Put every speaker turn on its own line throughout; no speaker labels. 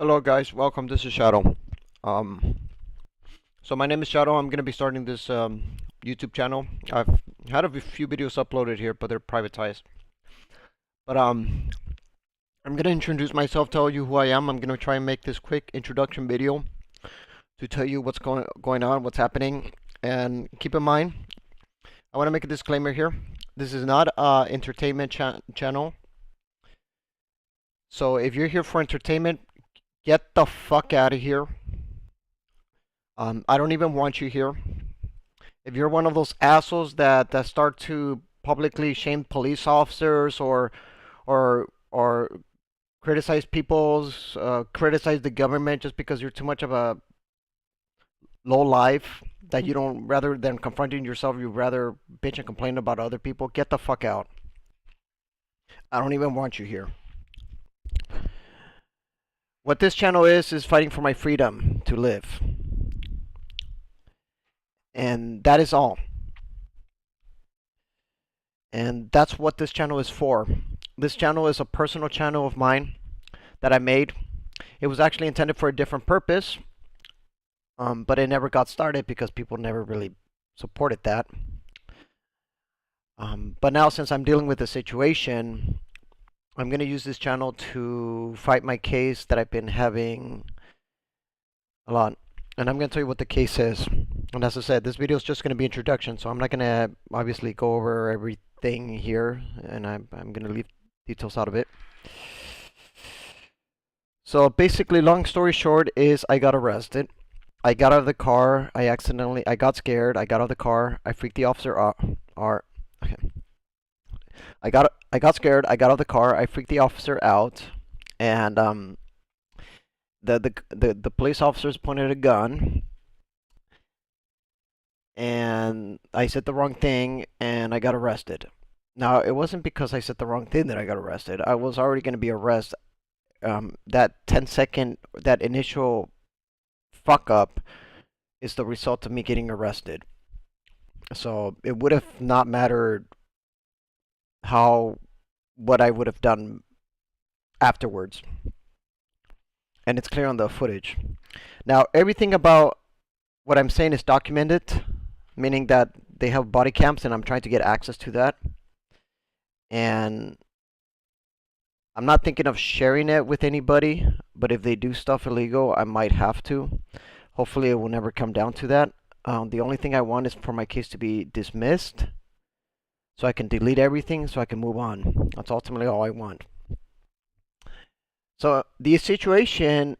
Hello guys, welcome. This is Shadow. Um, so my name is Shadow. I'm gonna be starting this YouTube channel. I've had a few videos uploaded here, but they're privatized. But I'm gonna introduce myself, tell you who I am. I'm gonna try and make this quick introduction video to tell you what's going on, what's happening, and keep in mind, I want to make a disclaimer here. This is not a entertainment channel. So if you're here for entertainment, get the fuck out of here. I don't even want you here. If you're one of those assholes that start to publicly shame police officers or criticize criticize the government just because you're too much of a low life that you don't, rather than confronting yourself, you rather bitch and complain about other people, get the fuck out. I don't even want you here. What this channel is fighting for my freedom to live. And that is all. And that's what this channel is for. This channel is a personal channel of mine that I made. It was actually intended for a different purpose, but it never got started because people never really supported that. But now, since I'm dealing with the situation, I'm going to use this channel to fight my case that I've been having a lot. And I'm going to tell you what the case is. And as I said, this video is just going to be introduction, so I'm not going to obviously go over everything here, and I'm going to leave details out of it. So basically, long story short is I got arrested. I got out of the car. I got scared. I got out of the car. I freaked the officer out. Okay. I got scared. I got out of the car. I freaked the officer out, and the police officers pointed a gun, and I said the wrong thing, and I got arrested. Now, it wasn't because I said the wrong thing that I got arrested. I was already going to be arrested. That 10-second, that initial fuck up is the result of me getting arrested. So it would have not mattered what I would have done afterwards. And it's clear on the footage. Now, everything about what I'm saying is documented, meaning that they have body cams and I'm trying to get access to that. And I'm not thinking of sharing it with anybody, but if they do stuff illegal, I might have to. Hopefully, it will never come down to that. The only thing I want is for my case to be dismissed, so I can delete everything, so I can move on. That's ultimately all I want. So the situation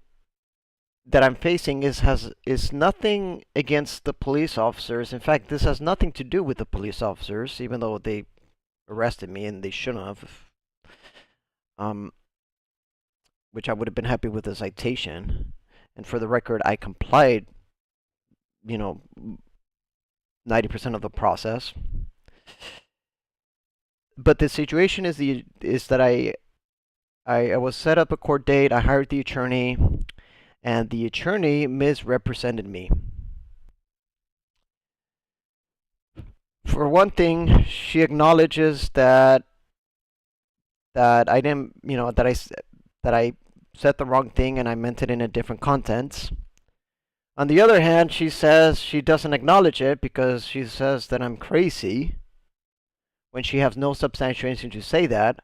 that I'm facing is nothing against the police officers. In fact, this has nothing to do with the police officers, even though they arrested me and they shouldn't have. Which I would have been happy with a citation. And for the record, I complied, 90% of the process. But the situation is that I was set up a court date. I hired the attorney, and the attorney misrepresented me. For one thing, she acknowledges that I didn't, that I said the wrong thing and I meant it in a different context. On the other hand, she says she doesn't acknowledge it because she says that I'm crazy when she has no substantiation to say that.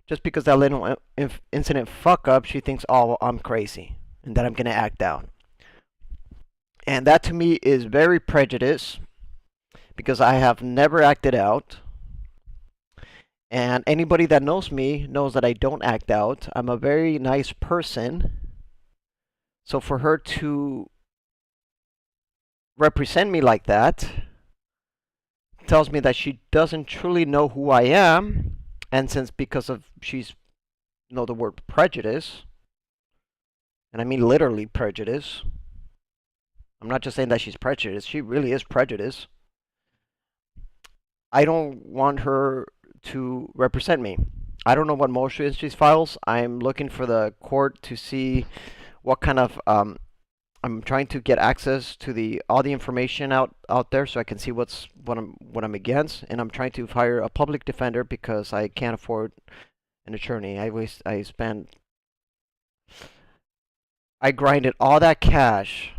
Just because that little incident fuck up, she thinks, oh, I'm crazy and that I'm going to act out. And that to me is very prejudiced because I have never acted out. And anybody that knows me knows that I don't act out. I'm a very nice person. So for her to represent me like that tells me that she doesn't truly know who I am. And since because of she's the word prejudice, and I mean literally prejudice. I'm not just saying that she's prejudiced. She really is prejudiced. I don't want her to represent me. I don't know what motions she files. I'm looking for the court to see what kind of I'm trying to get access to all the information out there so I can see what I'm against, and I'm trying to hire a public defender because I can't afford an attorney. I spend I grinded all that cash,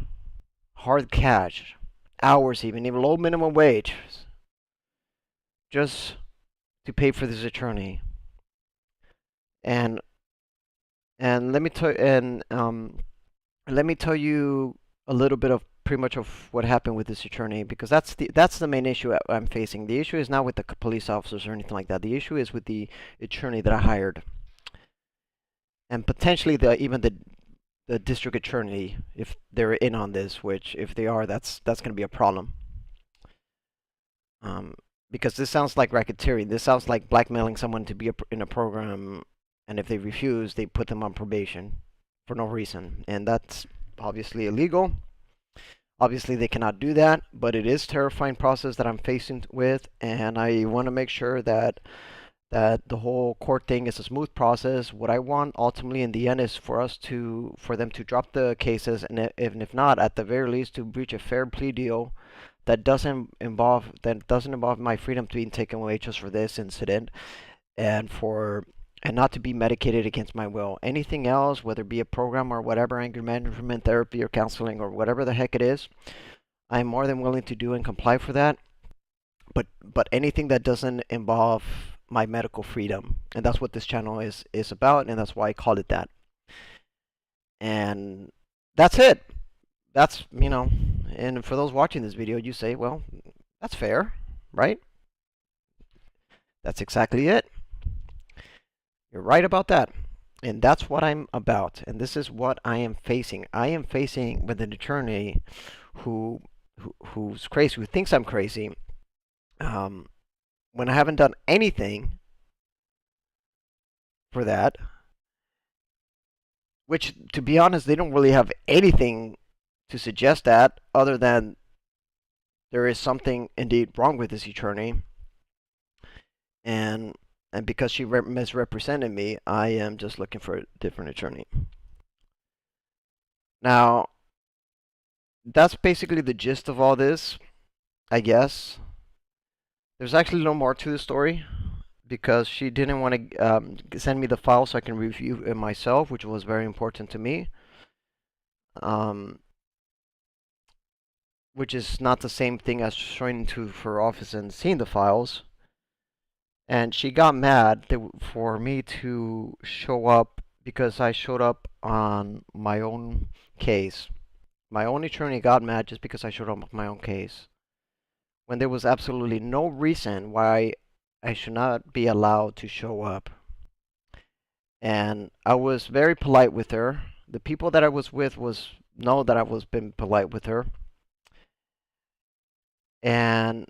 hard cash, hours even low minimum wage, just to pay for this attorney. And and let me tell you a little bit of pretty much of what happened with this attorney, because that's the main issue I'm facing. The issue is not with the police officers or anything like that. The issue is with the attorney that I hired, and potentially even the district attorney, if they're in on this, which if they are, that's going to be a problem. Because this sounds like racketeering. This sounds like blackmailing someone to be in a program, and if they refuse, they put them on probation for no reason, and that's obviously illegal. Obviously, they cannot do that, but it is a terrifying process that I'm facing with, and I want to make sure that the whole court thing is a smooth process. What I want ultimately in the end is for them to drop the cases, and if not, at the very least, to reach a fair plea deal that doesn't involve my freedom being taken away just for this incident, and not to be medicated against my will. Anything else, whether it be a program or whatever, anger management therapy or counseling or whatever the heck it is, I'm more than willing to do and comply for that. But anything that doesn't involve my medical freedom, and that's what this channel is about, and that's why I call it that. And that's it. That's, and for those watching this video, you say, well, that's fair, right? That's exactly it. You're right about that. And that's what I'm about. And this is what I am facing. I am facing with an attorney who's crazy, who thinks I'm crazy, when I haven't done anything for that. Which, to be honest, they don't really have anything to suggest that, other than there is something indeed wrong with this attorney. And because she misrepresented me, I am just looking for a different attorney. Now, that's basically the gist of all this, I guess. There's actually no more to the story, because she didn't want to send me the file so I can review it myself, which was very important to me. Which is not the same thing as showing into her office and seeing the files. And she got mad for me to show up, because I showed up on my own case. My own attorney got mad just because I showed up on my own case, when there was absolutely no reason why I should not be allowed to show up. And I was very polite with her. The people that I was with know that I was being polite with her. And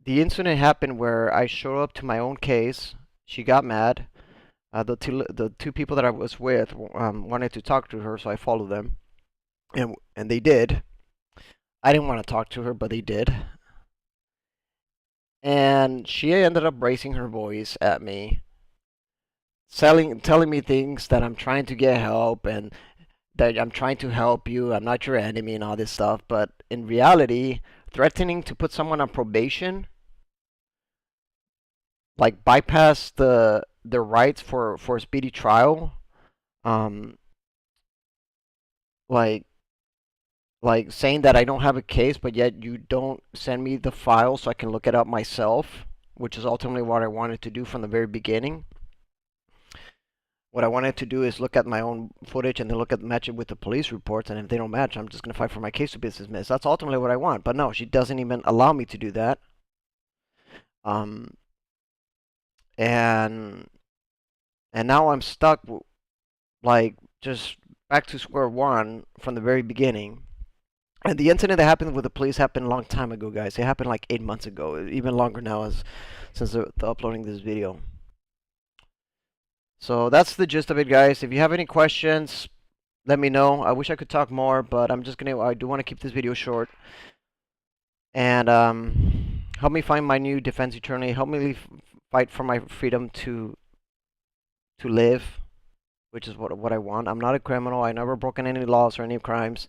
the incident happened where I showed up to my own case. She got mad. The two people that I was with wanted to talk to her, so I followed them, and they did. I didn't want to talk to her, but they did. And she ended up raising her voice at me, telling me things that I'm trying to get help, and that I'm trying to help you, I'm not your enemy, and all this stuff. But in reality, threatening to put someone on probation, like bypass their rights for a speedy trial, like saying that I don't have a case, but yet you don't send me the file so I can look it up myself, which is ultimately what I wanted to do from the very beginning. What I wanted to do is look at my own footage and then match it with the police reports, and if they don't match, I'm just going to fight for my case to be dismissed. That's ultimately what I want. But no, she doesn't even allow me to do that. And now I'm stuck, like, just back to square one from the very beginning. And the incident that happened with the police happened a long time ago, guys. It happened like 8 months ago, even longer now, since the uploading this video. So that's the gist of it, guys. If you have any questions, let me know. I wish I could talk more, but I do want to keep this video short. And help me find my new defense attorney. Help me fight for my freedom to live, which is what I want. I'm not a criminal. I never broken any laws or any crimes.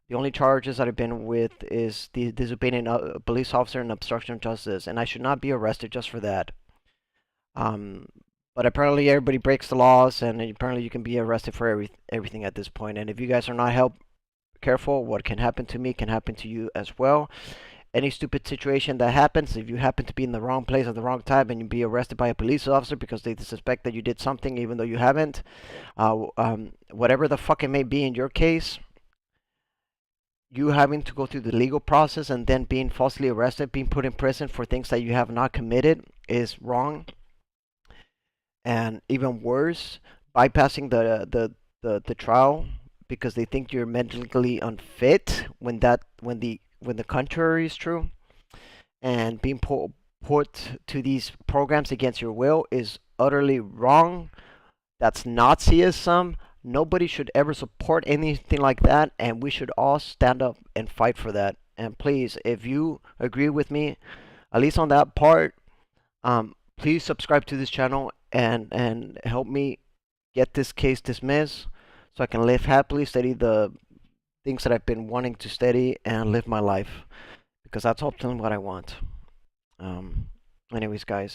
The only charges that I've been with is the disobeying a police officer and obstruction of justice, and I should not be arrested just for that. But apparently everybody breaks the laws, and apparently you can be arrested for everything at this point. And if you guys are not careful, what can happen to me can happen to you as well. Any stupid situation that happens, if you happen to be in the wrong place at the wrong time and you be arrested by a police officer because they suspect that you did something even though you haven't, whatever the fuck it may be in your case, you having to go through the legal process and then being falsely arrested, being put in prison for things that you have not committed is wrong. And even worse, bypassing the trial because they think you're mentally unfit when the contrary is true, and being put to these programs against your will is utterly wrong. That's Nazism. Nobody should ever support anything like that, and we should all stand up and fight for that. And please, if you agree with me, at least on that part, please subscribe to this channel and help me get this case dismissed so I can live happily, study the things that I've been wanting to study, and live my life because that's ultimately what I want. Anyways, guys.